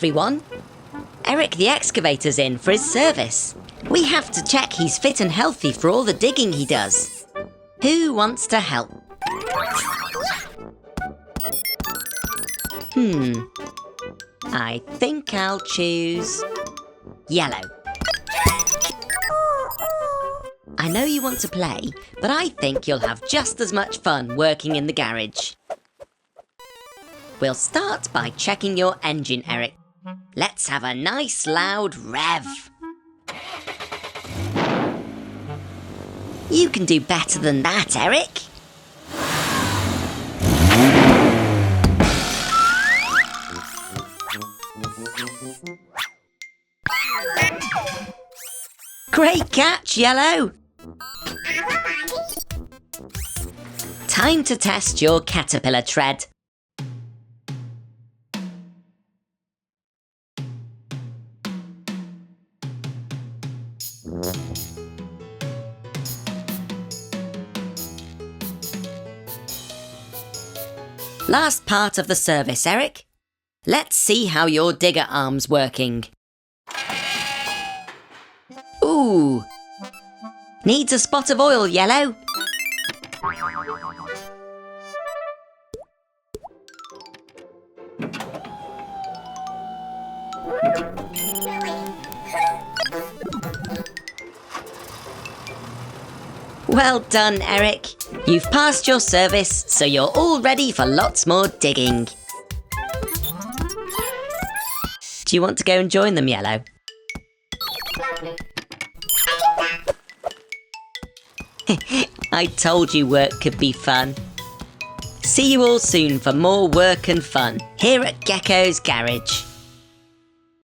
everyone. Eric the excavator's in for his service. We have to check he's fit and healthy for all the digging he does. Who wants to help? I think I'll choose yellow. I know you want to play, but I think you'll have just as much fun working in the garage. We'll start by checking your engine, Eric. Let's have a nice loud rev. You can do better than that, Eric. Great catch, Yellow! Time to test your caterpillar tread. Last part of the service, Eric. Let's see how your digger arm's working. Ooh! Needs a spot of oil, Yellow. Well done, Eric. You've passed your service, so you're all ready for lots more digging. Do you want to go and join them, Yellow? I told you work could be fun. See you all soon for more work and fun here at Gecko's Garage.